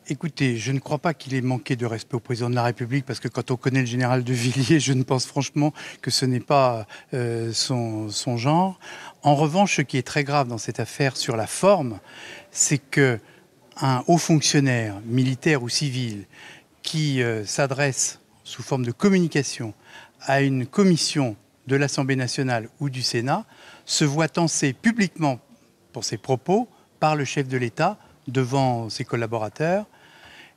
Écoutez, je ne crois pas qu'il ait manqué de respect au président de la République, parce que quand on connaît le général de Villiers, je ne pense franchement que ce n'est pas son genre. En revanche, ce qui est très grave dans cette affaire sur la forme, c'est qu'un haut fonctionnaire, militaire ou civil, qui s'adresse sous forme de communication à une commission de l'Assemblée nationale ou du Sénat, se voit tancé publiquement pour ses propos par le chef de l'État devant ses collaborateurs.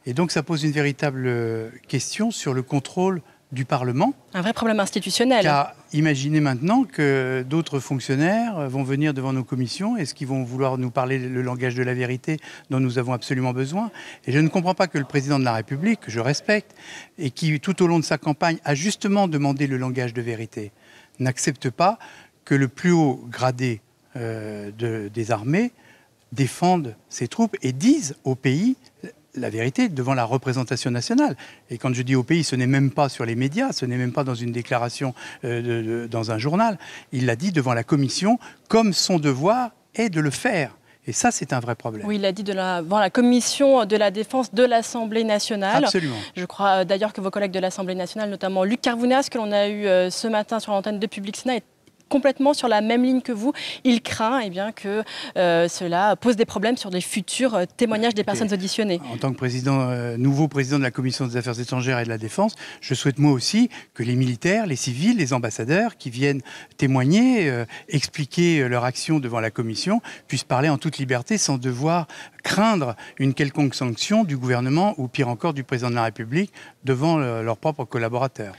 Et donc ça pose une véritable question sur le contrôle du Parlement. Un vrai problème institutionnel. Car imaginez maintenant que d'autres fonctionnaires vont venir devant nos commissions. Est-ce qu'ils vont vouloir nous parler le langage de la vérité dont nous avons absolument besoin? Et je ne comprends pas que le président de la République, que je respecte, et qui tout au long de sa campagne a justement demandé le langage de vérité, n'accepte pas que le plus haut gradé des armées défende ses troupes et dise au pays la vérité devant la représentation nationale. Et quand je dis au pays, ce n'est même pas sur les médias, ce n'est même pas dans une déclaration dans un journal. Il l'a dit devant la commission, comme son devoir est de le faire. Et ça, c'est un vrai problème. Oui, il l'a dit devant la commission de la défense de l'Assemblée nationale. Absolument. Je crois d'ailleurs que vos collègues de l'Assemblée nationale, notamment Luc Carvounas, que l'on a eu ce matin sur l'antenne de Public Sénat, est complètement sur la même ligne que vous. Il craint que cela pose des problèmes sur les futurs témoignages des personnes auditionnées. En tant que nouveau président de la Commission des Affaires étrangères et de la Défense, je souhaite moi aussi que les militaires, les civils, les ambassadeurs qui viennent témoigner, expliquer leur action devant la Commission, puissent parler en toute liberté sans devoir craindre une quelconque sanction du gouvernement ou pire encore du président de la République devant leurs propres collaborateurs.